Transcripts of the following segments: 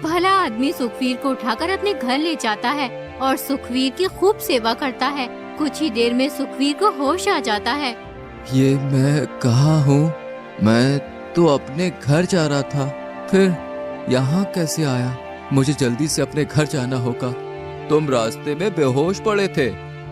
भला आदमी सुखवीर को उठाकर अपने घर ले जाता है और सुखवीर की खूब सेवा करता है। कुछ ही देर में सुखवीर को होश आ जाता है। ये मैं कहाँ हूँ? मैं तो अपने घर जा रहा था, फिर यहाँ कैसे आया? मुझे जल्दी से अपने घर जाना होगा। तुम रास्ते में बेहोश पड़े थे,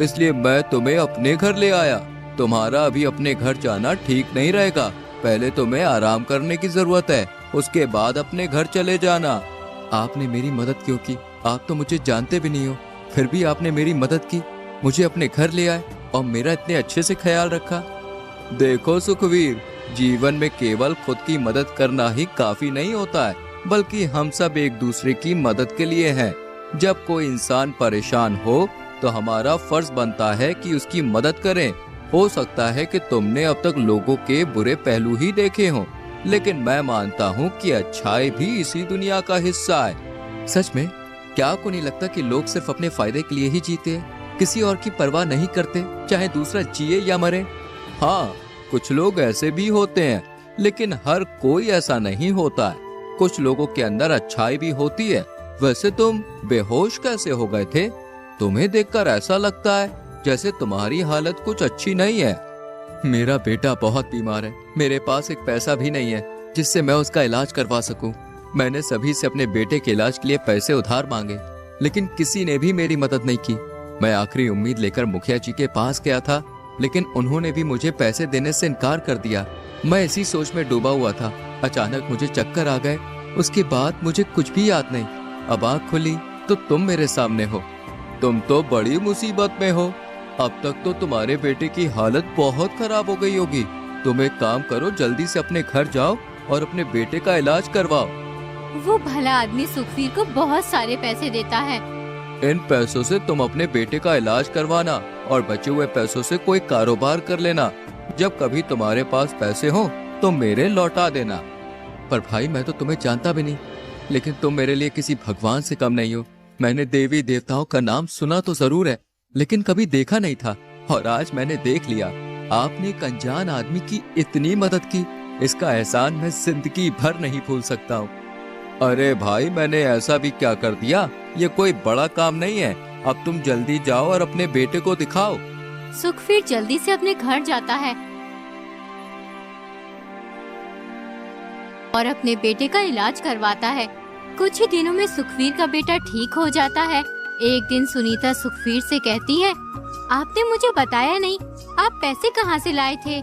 इसलिए मैं तुम्हें अपने घर ले आया। तुम्हारा अभी अपने घर जाना ठीक नहीं रहेगा। पहले तुम्हें आराम करने की जरूरत है, उसके बाद अपने घर चले जाना। आपने मेरी मदद क्यों की? आप तो मुझे जानते भी नहीं हो, फिर भी आपने मेरी मदद की, मुझे अपने घर ले आए और मेरा इतने अच्छे से ख्याल रखा। देखो सुखवीर, जीवन में केवल खुद की मदद करना ही काफी नहीं होता है, बल्कि हम सब एक दूसरे की मदद के लिए हैं। जब कोई इंसान परेशान हो तो हमारा फर्ज बनता है कि उसकी मदद करें। हो सकता है कि तुमने अब तक लोगों के बुरे पहलू ही देखे हों, लेकिन मैं मानता हूँ कि अच्छाई भी इसी दुनिया का हिस्सा है। सच में? क्या आपको नहीं लगता कि लोग सिर्फ अपने फायदे के लिए ही जीते हैं, किसी और की परवाह नहीं करते, चाहे दूसरा जिए या मरे? हाँ, कुछ लोग ऐसे भी होते हैं, लेकिन हर कोई ऐसा नहीं होता है। कुछ लोगों के अंदर अच्छाई भी होती है। वैसे तुम बेहोश कैसे हो गए थे? तुम्हें देखकर ऐसा लगता है जैसे तुम्हारी हालत कुछ अच्छी नहीं है। मेरा बेटा बहुत बीमार है, मेरे पास एक पैसा भी नहीं है जिससे मैं उसका इलाज करवा सकूं। मैंने सभी से अपने बेटे के इलाज के लिए पैसे उधार मांगे, लेकिन किसी ने भी मेरी मदद नहीं की। मैं आखिरी उम्मीद लेकर मुखिया जी के पास गया था, लेकिन उन्होंने भी मुझे पैसे देने से इनकार कर दिया। मैं इसी सोच में डूबा हुआ था। अचानक मुझे चक्कर आ गए। उसके बाद मुझे कुछ भी याद नहीं। अब आँख खुली तो तुम मेरे सामने हो। तुम तो बड़ी मुसीबत में हो। अब तक तो तुम्हारे बेटे की हालत बहुत खराब हो गई होगी। तुम एक काम करो, जल्दी से अपने घर जाओ और अपने बेटे का इलाज करवाओ। वो भला आदमी सुखवीर को बहुत सारे पैसे देता है। इन पैसों से तुम अपने बेटे का इलाज करवाना और बचे हुए पैसों से कोई कारोबार कर लेना। जब कभी तुम्हारे पास पैसे हो तो मेरे लौटा देना। पर भाई, मैं तो तुम्हें जानता भी नहीं, लेकिन तुम मेरे लिए किसी भगवान से कम नहीं हो। मैंने देवी देवताओं का नाम सुना तो जरूर है, लेकिन कभी देखा नहीं था, और आज मैंने देख लिया। आपने एक अनजान आदमी की इतनी मदद की, इसका एहसान मैं जिंदगी भर नहीं भूल सकता हूँ। अरे भाई, मैंने ऐसा भी क्या कर दिया? ये कोई बड़ा काम नहीं है। अब तुम जल्दी जाओ और अपने बेटे को दिखाओ। सुखवीर जल्दी से अपने घर जाता है और अपने बेटे का इलाज करवाता है। कुछ ही दिनों में सुखवीर का बेटा ठीक हो जाता है। एक दिन सुनीता सुखवीर से कहती है, आपने मुझे बताया नहीं, आप पैसे कहाँ से लाए थे?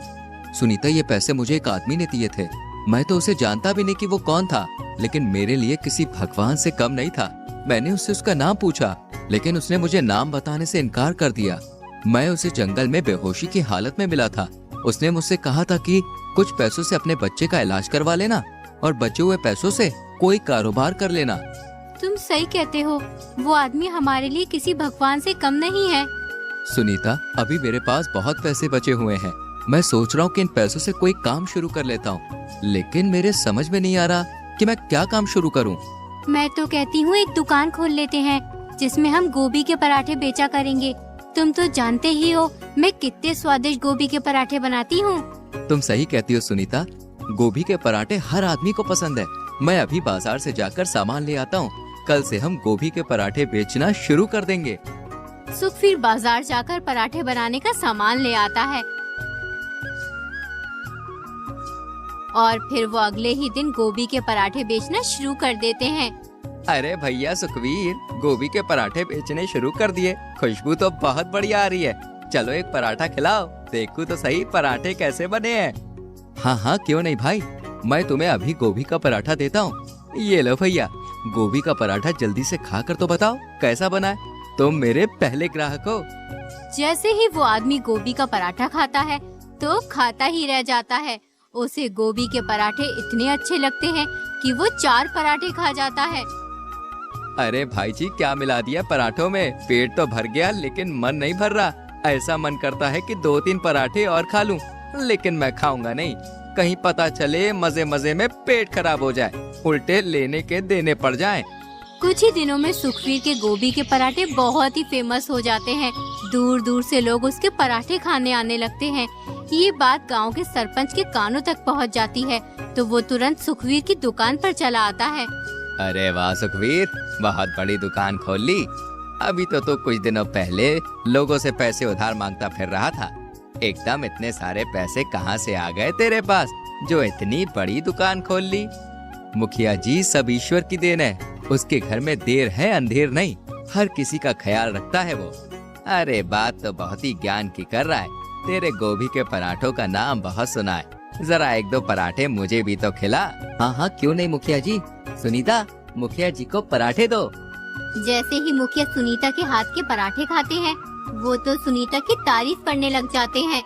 सुनीता, ये पैसे मुझे एक आदमी ने दिए थे। मैं तो उसे जानता भी नहीं कि वो कौन था, लेकिन मेरे लिए किसी भगवान से कम नहीं था। मैंने उससे उसका नाम पूछा, लेकिन उसने मुझे नाम बताने से इनकार कर दिया। मैं उसे जंगल में बेहोशी की हालत में मिला था। उसने मुझसे कहा था कि कुछ पैसों से अपने बच्चे का इलाज करवा लेना और बचे हुए पैसों से कोई कारोबार कर लेना। तुम सही कहते हो, वो आदमी हमारे लिए किसी भगवान से कम नहीं है। सुनीता, अभी मेरे पास बहुत पैसे बचे हुए हैं। मैं सोच रहा हूँ कि इन पैसों से कोई काम शुरू कर लेता हूँ, लेकिन मेरे समझ में नहीं आ रहा कि मैं क्या काम शुरू करूँ। मैं तो कहती हूँ एक दुकान खोल लेते हैं, जिसमें हम गोभी के पराठे बेचा करेंगे। तुम तो जानते ही हो मैं कितने स्वादिष्ट गोभी के पराठे बनाती हूँ। तुम सही कहती हो सुनीता, गोभी के पराठे हर आदमी को पसंद है। मैं अभी बाजार से जाकर सामान ले आता हूँ। कल से हम गोभी के पराठे बेचना शुरू कर देंगे। सुखवीर बाजार जाकर पराठे बनाने का सामान ले आता है और फिर वो अगले ही दिन गोभी के पराठे बेचना शुरू कर देते हैं। अरे भैया सुखवीर, गोभी के पराठे बेचने शुरू कर दिए। खुशबू तो बहुत बढ़िया आ रही है। चलो एक पराठा खिलाओ, देखो तो सही पराठे कैसे बने हैं। हाँ हाँ, क्यों नहीं भाई, मैं तुम्हें अभी गोभी का पराठा देता हूँ। ये लो भैया, गोभी का पराठा जल्दी से खाकर तो बताओ कैसा बना है। तुम मेरे पहले ग्राहक हो। जैसे ही वो आदमी गोभी का पराठा खाता है तो खाता ही रह जाता है। उसे गोभी के पराठे इतने अच्छे लगते हैं कि वो 4 पराठे खा जाता है। अरे भाई जी, क्या मिला दिया पराठों में? पेट तो भर गया, लेकिन मन नहीं भर रहा। ऐसा मन करता है कि 2-3 पराठे और खा लूं, लेकिन मैं खाऊंगा नहीं। कहीं पता चले मजे मजे में पेट खराब हो जाए, उल्टे लेने के देने पड़ जाएं। कुछ ही दिनों में सुखवीर के गोभी के पराठे बहुत ही फेमस हो जाते हैं। दूर दूर से लोग उसके पराठे खाने आने लगते हैं। ये बात गांव के सरपंच के कानों तक पहुंच जाती है, तो वो तुरंत सुखवीर की दुकान पर चला आता है। अरे वाह सुखवीर, बहुत बड़ी दुकान खोल ली। अभी तो कुछ दिनों पहले लोगों से पैसे उधार मांगता फिर रहा था। एकदम इतने सारे पैसे कहाँ से आ गए तेरे पास जो इतनी बड़ी दुकान खोल ली? मुखिया जी, सब ईश्वर की देन है। उसके घर में देर है अंधेर नहीं, हर किसी का ख्याल रखता है वो। अरे बात तो बहुत ही ज्ञान की कर रहा है। तेरे गोभी के पराठों का नाम बहुत सुना है, जरा एक दो पराठे मुझे भी तो खिला। हाँ हाँ क्यों नहीं मुखिया जी। सुनीता, मुखिया जी को पराठे दो। जैसे ही मुखिया सुनीता के हाथ के पराठे खाते हैं, वो तो सुनीता की तारीफ करने लग जाते हैं।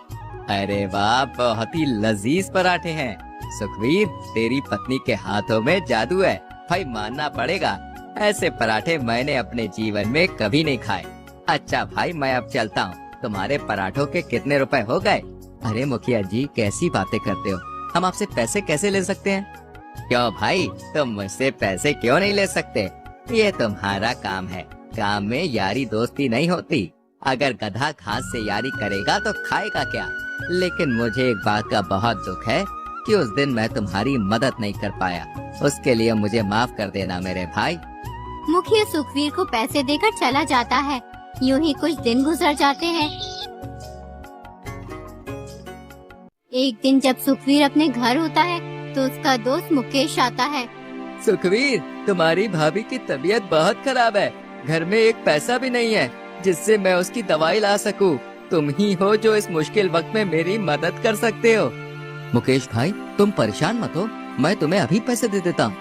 अरे वाह, बहुत ही लजीज पराठे हैं। सुखवीर, तेरी पत्नी के हाथों में जादू है, भाई मानना पड़ेगा। ऐसे पराठे मैंने अपने जीवन में कभी नहीं खाए। अच्छा भाई, मैं अब चलता हूँ। तुम्हारे पराठों के कितने रुपए हो गए? अरे मुखिया जी, कैसी बातें करते हो, हम आपसे पैसे कैसे ले सकते हैं? क्यों भाई, तुम मुझसे पैसे क्यों नहीं ले सकते? ये तुम्हारा काम है, काम में यारी दोस्ती नहीं होती। अगर गधा घास से यारी करेगा तो खाएगा क्या? लेकिन मुझे एक बात का बहुत दुख है कि उस दिन मैं तुम्हारी मदद नहीं कर पाया। उसके लिए मुझे माफ कर देना मेरे भाई। मुखिया सुखवीर को पैसे देकर चला जाता है। यूं ही कुछ दिन गुजर जाते हैं। एक दिन जब सुखवीर अपने घर होता है तो उसका दोस्त मुकेश आता है। सुखवीर, तुम्हारी भाभी की तबीयत बहुत खराब है। घर में एक पैसा भी नहीं है जिससे मैं उसकी दवाई ला सकूं। तुम ही हो जो इस मुश्किल वक्त में मेरी मदद कर सकते हो। मुकेश भाई, तुम परेशान मत हो, मैं तुम्हें अभी पैसे दे देता हूँ।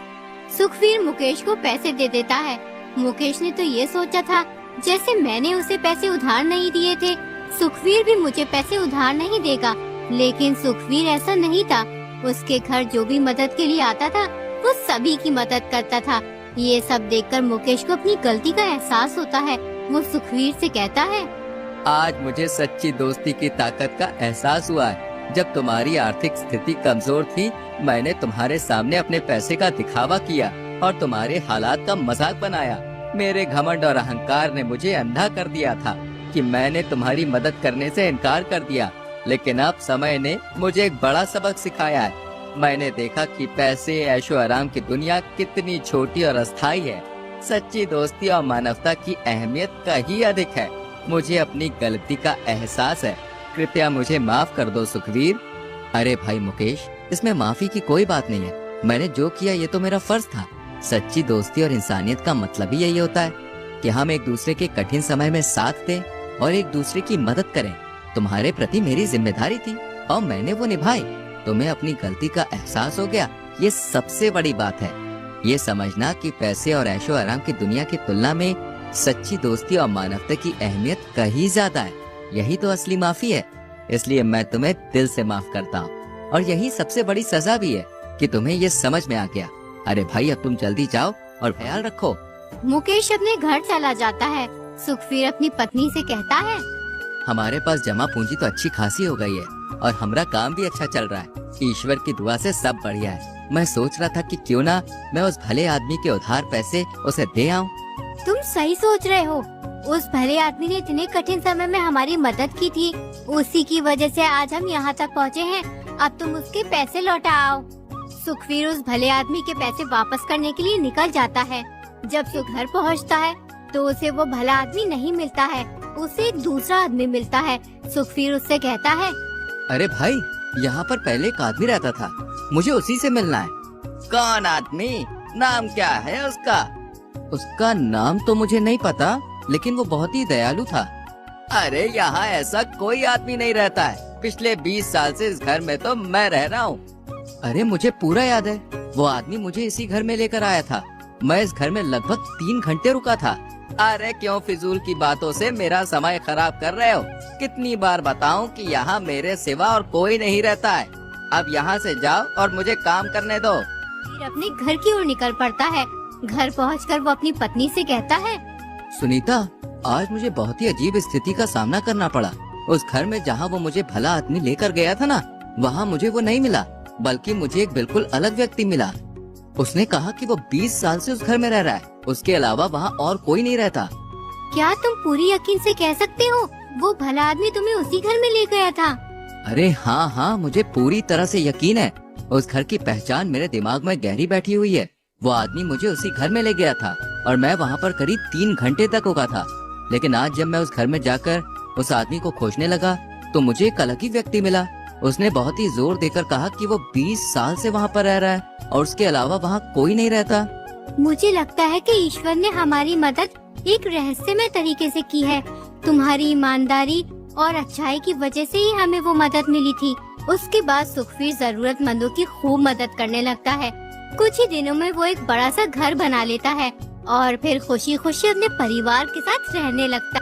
सुखवीर मुकेश को पैसे दे देता है। मुकेश ने तो ये सोचा था जैसे मैंने उसे पैसे उधार नहीं दिए थे, सुखवीर भी मुझे पैसे उधार नहीं देगा। लेकिन सुखवीर ऐसा नहीं था। उसके घर जो भी मदद के लिए आता था वो सभी की मदद करता था। ये सब देखकर मुकेश को अपनी गलती का एहसास होता है। वो सुखवीर से कहता है, आज मुझे सच्ची दोस्ती की ताकत का एहसास हुआ है। जब तुम्हारी आर्थिक स्थिति कमजोर थी, मैंने तुम्हारे सामने अपने पैसे का दिखावा किया और तुम्हारे हालात का मजाक बनाया। मेरे घमंड और अहंकार ने मुझे अंधा कर दिया था कि मैंने तुम्हारी मदद करने से इनकार कर दिया। लेकिन अब समय ने मुझे एक बड़ा सबक सिखाया है। मैंने देखा कि पैसे, ऐशो आराम की दुनिया कितनी छोटी और अस्थायी है। सच्ची दोस्ती और मानवता की अहमियत कहीं अधिक है। मुझे अपनी गलती का एहसास है, कृपया मुझे माफ कर दो सुखवीर। अरे भाई मुकेश, इसमें माफी की कोई बात नहीं है। मैंने जो किया ये तो मेरा फर्ज था। सच्ची दोस्ती और इंसानियत का मतलब ही यही होता है कि हम एक दूसरे के कठिन समय में साथ दें और एक दूसरे की मदद करें। तुम्हारे प्रति मेरी जिम्मेदारी थी और मैंने वो निभाई। तुम्हें अपनी गलती का एहसास हो गया, ये सबसे बड़ी बात है। ये समझना कि पैसे और ऐशो आराम की दुनिया की तुलना में सच्ची दोस्ती और मानवता की अहमियत कहीं ज्यादा है। यही तो असली माफी है। इसलिए मैं तुम्हें दिल से माफ करता हूँ और यही सबसे बड़ी सजा भी है कि तुम्हें ये समझ में आ गया। अरे भाई, अब तुम जल्दी जाओ और ख्याल रखो। मुकेश अपने घर चला जाता है। सुखवीर अपनी पत्नी से कहता है, हमारे पास जमा पूंजी तो अच्छी खासी हो गई है और हमारा काम भी अच्छा चल रहा है। ईश्वर की दुआ से सब बढ़िया है। मैं सोच रहा था कि क्यों ना मैं उस भले आदमी के उधार पैसे उसे दे आऊं। तुम सही सोच रहे हो। उस भले आदमी ने इतने कठिन समय में हमारी मदद की थी, उसी की वजह से आज हम यहाँ तक पहुँचे हैं। अब तुम उसके पैसे लौटा आओ। सुखवीर उस भले आदमी के पैसे वापस करने के लिए निकल जाता है। जब सुख घर पहुँचता है तो उसे वो भला आदमी नहीं मिलता है, उसे एक दूसरा आदमी मिलता है। सुखवीर उससे कहता है, अरे भाई, यहाँ पर पहले एक आदमी रहता था, मुझे उसी से मिलना है। कौन आदमी? नाम क्या है उसका? उसका नाम तो मुझे नहीं पता, लेकिन वो बहुत ही दयालु था। अरे यहाँ ऐसा कोई आदमी नहीं रहता है। पिछले 20 साल से इस घर में तो मैं रह रहा हूँ। अरे मुझे पूरा याद है, वो आदमी मुझे इसी घर में लेकर आया था। मैं इस घर में लगभग 3 घंटे रुका था। अरे क्यों फिजूल की बातों से मेरा समय खराब कर रहे हो? कितनी बार बताऊं कि यहाँ मेरे सिवा और कोई नहीं रहता है। अब यहाँ से जाओ और मुझे काम करने दो। फिर अपने घर की ओर निकल पड़ता है। घर पहुंचकर वो अपनी पत्नी से कहता है, सुनीता, आज मुझे बहुत ही अजीब स्थिति का सामना करना पड़ा। उस घर में जहाँ वो मुझे भला आदमी लेकर गया था ना, वहाँ मुझे वो नहीं मिला, बल्कि मुझे एक बिल्कुल अलग व्यक्ति मिला। उसने कहा कि वो 20 साल से उस घर में रह रहा है, उसके अलावा वहाँ और कोई नहीं रहता। क्या तुम पूरी यकीन से कह सकते हो वो भला आदमी तुम्हें उसी घर में ले गया था? अरे हाँ, मुझे पूरी तरह से यकीन है। उस घर की पहचान मेरे दिमाग में गहरी बैठी हुई है। वो आदमी मुझे उसी घर में ले गया था और मैं वहाँ पर करीब 3 घंटे तक रुका था। लेकिन आज जब मैं उस घर में जाकर उस आदमी को खोजने लगा तो मुझे एक अलग ही व्यक्ति मिला। उसने बहुत ही जोर देकर कहा कि वो 20 साल से वहाँ पर रह रहा है और उसके अलावा वहाँ कोई नहीं रहता। मुझे लगता है कि ईश्वर ने हमारी मदद एक रहस्यमय तरीके से की है। तुम्हारी ईमानदारी और अच्छाई की वजह से ही हमें वो मदद मिली थी। उसके बाद सुखवीर जरूरतमंदों की खूब मदद करने लगता है। कुछ ही दिनों में वो एक बड़ा सा घर बना लेता है और फिर खुशी खुशी अपने परिवार के साथ रहने लगता है।